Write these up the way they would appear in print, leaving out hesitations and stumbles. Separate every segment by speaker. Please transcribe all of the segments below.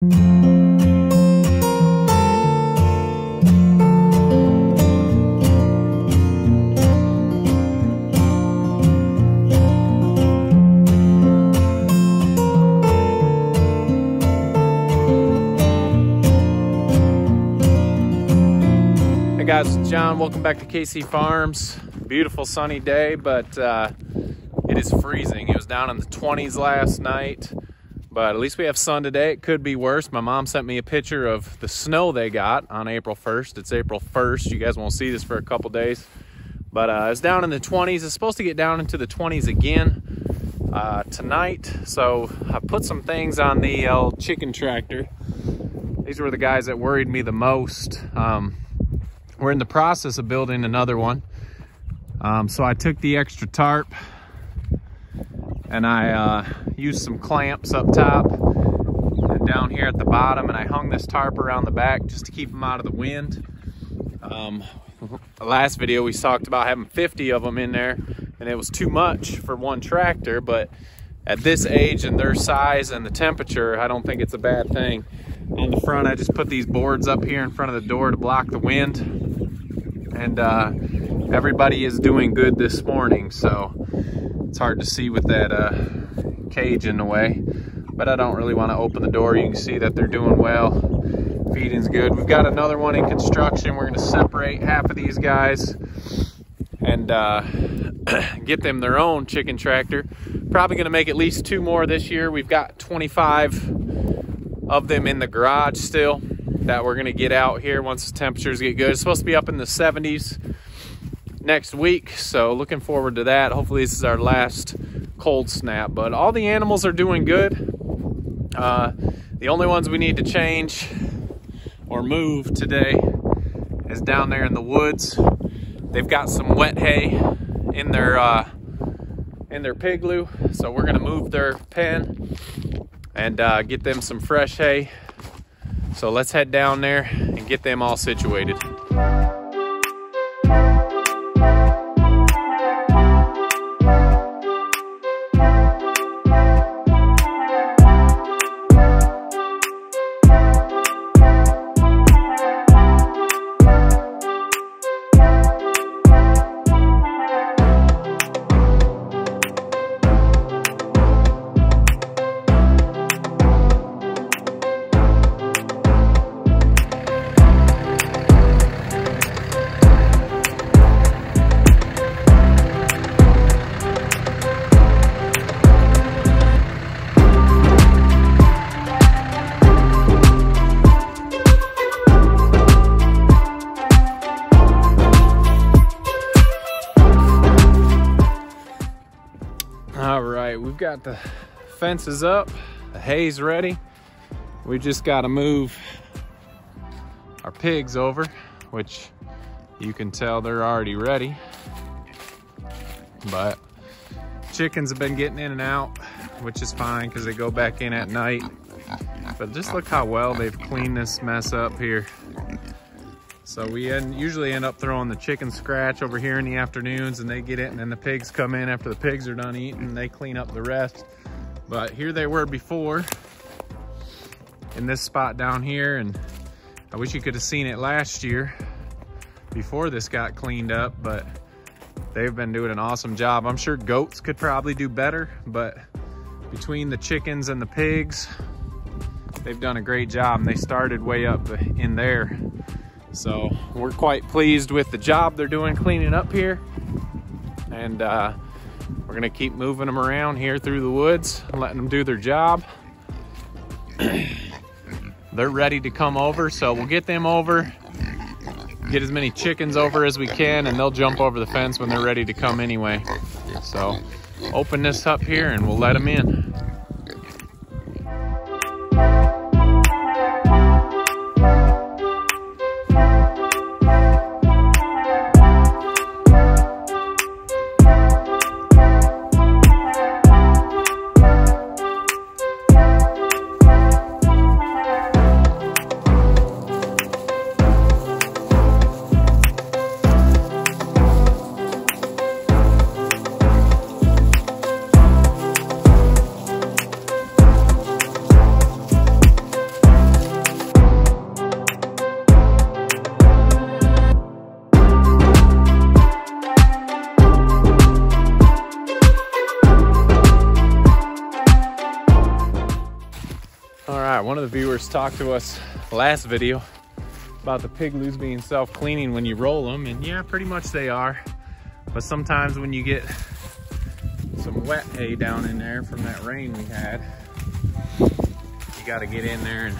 Speaker 1: Hey guys, it's John. Welcome back to KC Farms. Beautiful sunny day, but it is freezing. It was down in the 20s last night, but at least we have sun today. It could be worse. My mom sent me a picture of the snow they got on April 1st. It's April 1st. You guys won't see this for a couple days, but it's down in the 20s. It's supposed to get down into the 20s again tonight. So I put some things on the old chicken tractor. These were the guys that worried me the most. We're in the process of building another one. So I took the extra tarp and I used some clamps up top and down here at the bottom, and I hung this tarp around the back just to keep them out of the wind. The last video we talked about having 50 of them in there, and it was too much for one tractor, but at this age and their size and the temperature, I don't think it's a bad thing. On the front, I just put these boards up here in front of the door to block the wind, and everybody is doing good this morning, so it's hard to see with that cage in the way, but I don't really want to open the door. You can see that they're doing well. Feeding's good. We've got another one in construction. We're going to separate half of these guys and get them their own chicken tractor. Probably going to make at least 2 more this year. We've got 25 of them in the garage still that we're going to get out here once the temperatures get good. It's supposed to be up in the 70s next week, so looking forward to that. Hopefully this is our last cold snap, but all the animals are doing good. The only ones we need to change or move today is down there in the woods. They've got some wet hay in their pigloo, so we're going to move their pen and get them some fresh hay. So let's head down there and get them all situated. All right, we've got the fences up, the hay's ready. We just got to move our pigs over, which you can tell they're already ready. But chickens have been getting in and out, which is fine because they go back in at night. But just look how well they've cleaned this mess up here. So we usually end up throwing the chicken scratch over here in the afternoons, and they get it, and then the pigs come in after the pigs are done eating, and they clean up the rest. But here they were before, in this spot down here, and I wish you could have seen it last year before this got cleaned up, but they've been doing an awesome job. I'm sure goats could probably do better, but between the chickens and the pigs, they've done a great job, and they started way up in there. So we're quite pleased with the job they're doing cleaning up here, and we're gonna keep moving them around here through the woods, letting them do their job. They're ready to come over, so we'll get them over, get as many chickens over as we can, and they'll jump over the fence when they're ready to come anyway. So open this up here and we'll let them in. right, one of the viewers talked to us last video about the pigloos being self-cleaning when you roll them, and yeah, pretty much they are. But sometimes when you get some wet hay down in there from that rain we had, you got to get in there and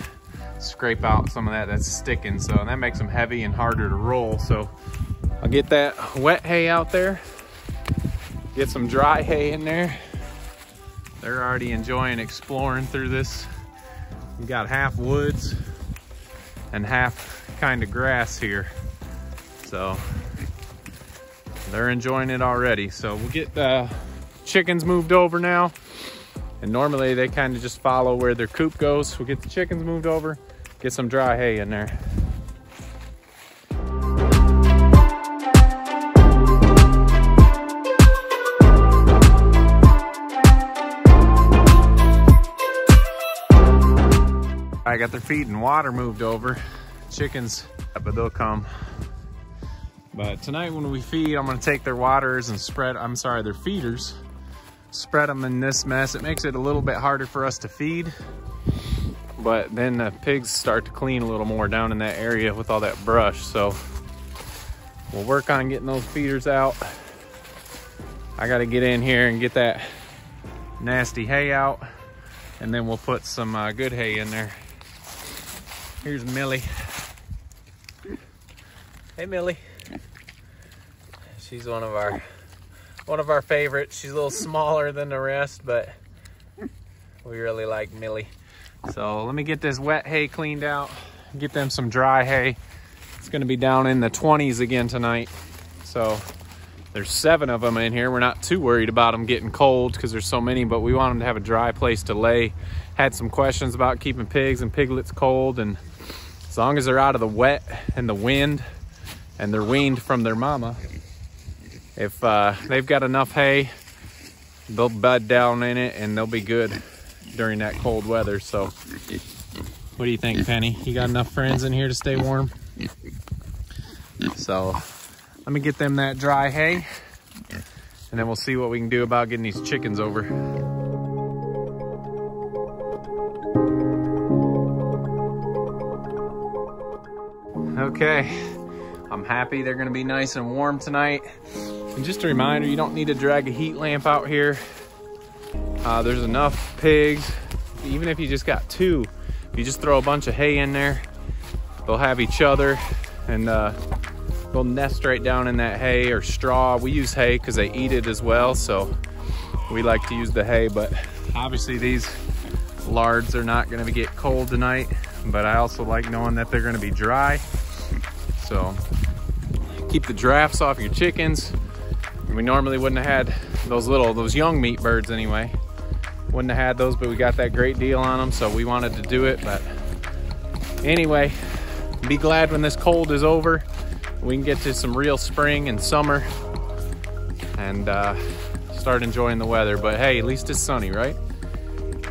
Speaker 1: scrape out some of that that's sticking. So that makes them heavy and harder to roll. So I'll get that wet hay out there, get some dry hay in there. They're already enjoying exploring through this. We got half woods and half kind of grass here. So they're enjoying it already. So we'll get the chickens moved over now. And normally they kind of just follow where their coop goes. We'll get the chickens moved over, get some dry hay in there. I got their feed and water moved over. Chickens, but they'll come. But tonight when we feed, I'm gonna take their waters and their feeders, spread them in this mess. It makes it a little bit harder for us to feed, but then the pigs start to clean a little more down in that area with all that brush. So we'll work on getting those feeders out. I gotta get in here and get that nasty hay out, and then we'll put some good hay in there. Here's Millie. Hey Millie. She's one of our favorites. She's a little smaller than the rest, but we really like Millie. So let me get this wet hay cleaned out, get them some dry hay. It's gonna be down in the 20s again tonight. So there's 7 of them in here. We're not too worried about them getting cold because there's so many, but we want them to have a dry place to lay. Had some questions about keeping pigs and piglets cold, and as long as they're out of the wet and the wind and they're weaned from their mama, if they've got enough hay, they'll bed down in it and they'll be good during that cold weather. So what do you think, Penny? You got enough friends in here to stay warm? So let me get them that dry hay, and then we'll see what we can do about getting these chickens over. Okay, I'm happy they're gonna be nice and warm tonight. And just a reminder, you don't need to drag a heat lamp out here. There's enough pigs. Even if you just got 2, if you just throw a bunch of hay in there, they'll have each other, and they'll nest right down in that hay or straw. We use hay because they eat it as well, so we like to use the hay. But obviously these lards are not gonna get cold tonight, but I also like knowing that they're gonna be dry. So keep the drafts off your chickens. We normally wouldn't have had those young meat birds anyway. Wouldn't have had those, but we got that great deal on them, so we wanted to do it. But anyway, be glad when this cold is over. We can get to some real spring and summer and start enjoying the weather. But hey, at least it's sunny, right?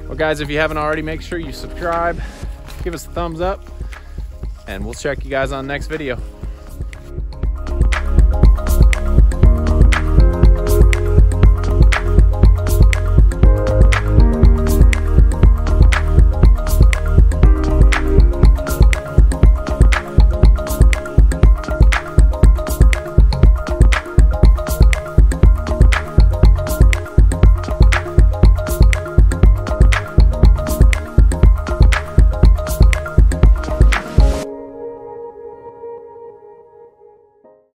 Speaker 1: Well guys, if you haven't already, make sure you subscribe, give us a thumbs up, and we'll check you guys on the next video.